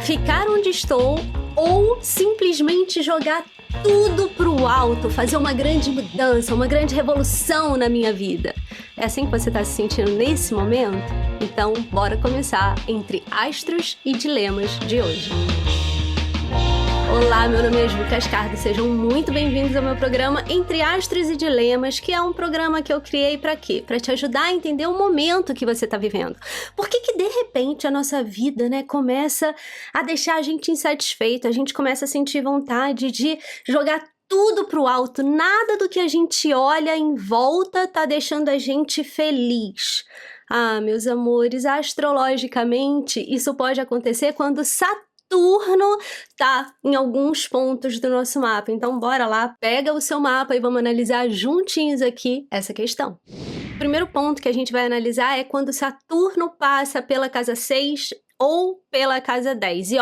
ficar onde estou ou simplesmente jogar tudo pro alto, fazer uma grande mudança, uma grande revolução na minha vida. É assim que você está se sentindo nesse momento? Então, bora começar Entre Astros e Dilemas de hoje. Olá, meu nome é Ju Cascardo, sejam muito bem-vindos ao meu programa Entre Astros e Dilemas, que é um programa que eu criei para quê? Para te ajudar a entender o momento que você está vivendo. Por que de repente a nossa vida, começa a deixar a gente insatisfeito, a gente começa a sentir vontade de jogar tudo pro alto, nada do que a gente olha em volta tá deixando a gente feliz. Ah, meus amores, astrologicamente, isso pode acontecer quando Saturno tá em alguns pontos do nosso mapa. Então, bora lá, pega o seu mapa e vamos analisar juntinhos aqui essa questão. O primeiro ponto que a gente vai analisar é quando Saturno passa pela casa 6 ou pela casa 10. E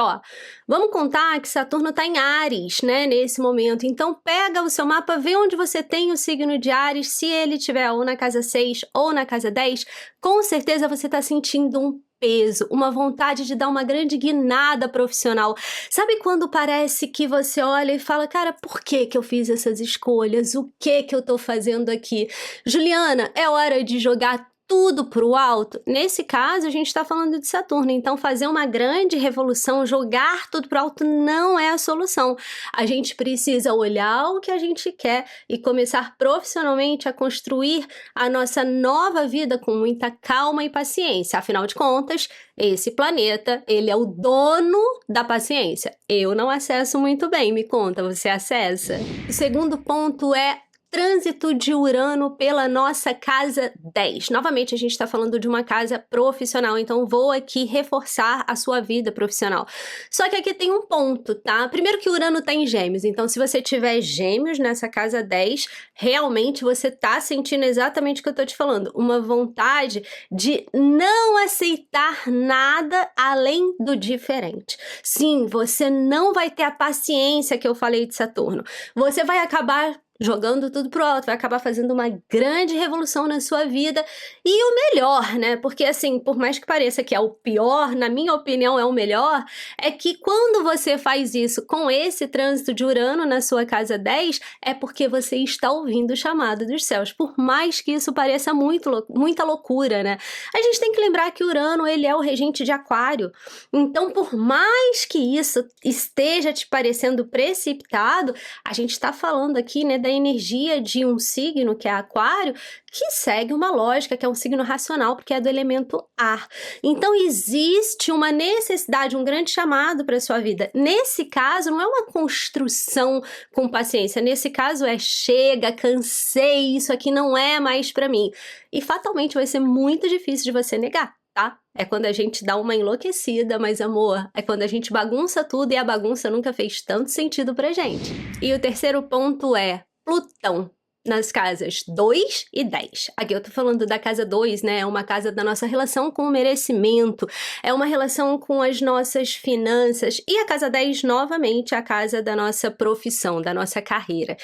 vamos contar que Saturno tá em Áries, nesse momento. Então, pega o seu mapa, vê onde você tem o signo de Áries. Se ele estiver ou na casa 6 ou na casa 10, com certeza você tá sentindo um peso, uma vontade de dar uma grande guinada profissional. Sabe quando parece que você olha e fala, cara, por que eu fiz essas escolhas? O que eu tô fazendo aqui? Juliana, é hora de jogar tudo pro alto? Nesse caso, a gente está falando de Saturno, então fazer uma grande revolução, jogar tudo pro alto não é a solução. A gente precisa olhar o que a gente quer e começar profissionalmente a construir a nossa nova vida com muita calma e paciência. Afinal de contas, esse planeta, ele é o dono da paciência. Eu não acesso muito bem, me conta, você acessa? O segundo ponto é trânsito de Urano pela nossa casa 10. Novamente, a gente está falando de uma casa profissional, então vou aqui reforçar a sua vida profissional. Só que aqui tem um ponto, tá? Primeiro que Urano tá em Gêmeos, então se você tiver Gêmeos nessa casa 10, realmente você tá sentindo exatamente o que eu tô te falando, uma vontade de não aceitar nada além do diferente. Sim, você não vai ter a paciência que eu falei de Saturno. Você vai acabar jogando tudo pro alto, vai acabar fazendo uma grande revolução na sua vida. E o melhor, porque assim, por mais que pareça que é o pior, na minha opinião é o melhor, é que quando você faz isso com esse trânsito de Urano na sua casa 10, é porque você está ouvindo o chamado dos céus, por mais que isso pareça muita loucura, A gente tem que lembrar que Urano, ele é o regente de Aquário, então por mais que isso esteja te parecendo precipitado, a gente está falando aqui, da energia de um signo, que é Aquário, que segue uma lógica, que é um signo racional, porque é do elemento ar. Então, existe uma necessidade, um grande chamado para a sua vida. Nesse caso, não é uma construção com paciência. Nesse caso, chega, cansei, isso aqui não é mais para mim. E fatalmente vai ser muito difícil de você negar, tá? É quando a gente dá uma enlouquecida, mas amor, é quando a gente bagunça tudo e a bagunça nunca fez tanto sentido pra gente. E o terceiro ponto é Plutão nas casas 2 e 10. Aqui eu tô falando da casa 2, é uma casa da nossa relação com o merecimento, é uma relação com as nossas finanças, e a casa 10, novamente, é a casa da nossa profissão, da nossa carreira.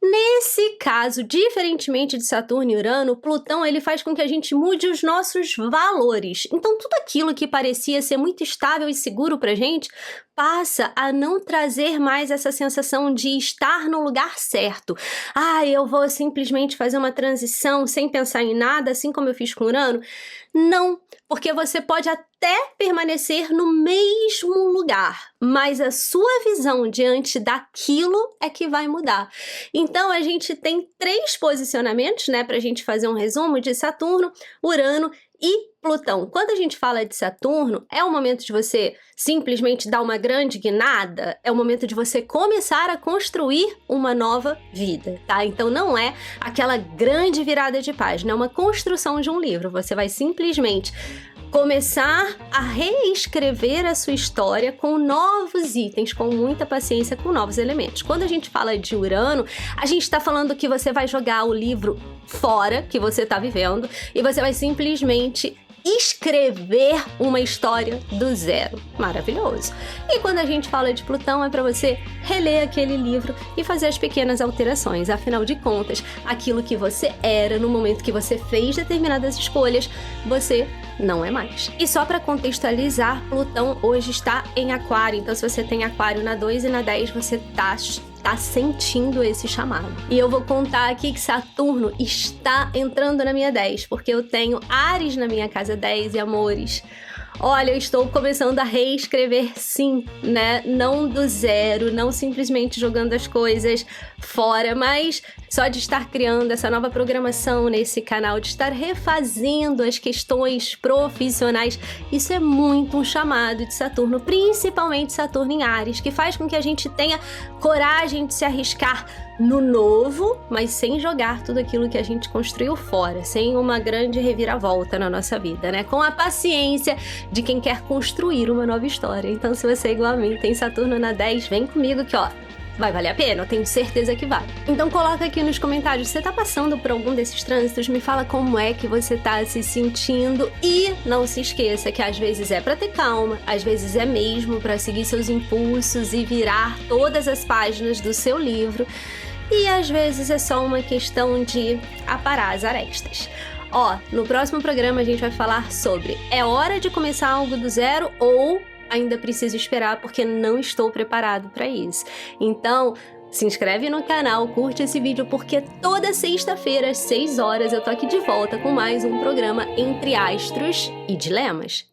Nesse caso, diferentemente de Saturno e Urano, Plutão ele faz com que a gente mude os nossos valores. Então, tudo aquilo que parecia ser muito estável e seguro pra gente, passa a não trazer mais essa sensação de estar no lugar certo. Eu vou simplesmente fazer uma transição sem pensar em nada, assim como eu fiz com Urano? Não, porque você pode até permanecer no mesmo lugar, mas a sua visão diante daquilo é que vai mudar. Então, a gente tem 3 posicionamentos, pra gente fazer um resumo de Saturno, Urano e Plutão. Quando a gente fala de Saturno, é o momento de você simplesmente dar uma grande guinada, é o momento de você começar a construir uma nova vida, tá? Então não é aquela grande virada de página, é uma construção de um livro. Você vai simplesmente começar a reescrever a sua história com novos itens, com muita paciência, com novos elementos. Quando a gente fala de Urano, a gente está falando que você vai jogar o livro fora, que você está vivendo, e você vai simplesmente escrever uma história do zero. Maravilhoso. E quando a gente fala de Plutão, é para você reler aquele livro e fazer as pequenas alterações. Afinal de contas, aquilo que você era no momento que você fez determinadas escolhas, você não é mais. E só para contextualizar, Plutão hoje está em Aquário, então se você tem Aquário na 2 e na 10, você tá sentindo esse chamado. E eu vou contar aqui que Saturno está entrando na minha 10, porque eu tenho Áries na minha casa 10 e amores. Olha, eu estou começando a reescrever sim, né? Não do zero, não simplesmente jogando as coisas fora, mas só de estar criando essa nova programação nesse canal, de estar refazendo as questões profissionais. Isso é muito um chamado de Saturno, principalmente Saturno em Áries, que faz com que a gente tenha coragem de se arriscar no novo, mas sem jogar tudo aquilo que a gente construiu fora, sem uma grande reviravolta na nossa vida, né? Com a paciência de quem quer construir uma nova história. Então, se você igual a mim tem Saturno na 10, vem comigo que, ó, vai valer a pena, eu tenho certeza que vai. Então coloca aqui nos comentários, você tá passando por algum desses trânsitos? Me fala como é que você tá se sentindo e não se esqueça que às vezes é pra ter calma, às vezes é mesmo pra seguir seus impulsos e virar todas as páginas do seu livro e às vezes é só uma questão de aparar as arestas. Ó, no próximo programa a gente vai falar sobre é hora de começar algo do zero ou ainda preciso esperar porque não estou preparado para isso. Então, se inscreve no canal, curte esse vídeo porque toda sexta-feira às 6 horas eu tô aqui de volta com mais um programa Entre Astros e Dilemas.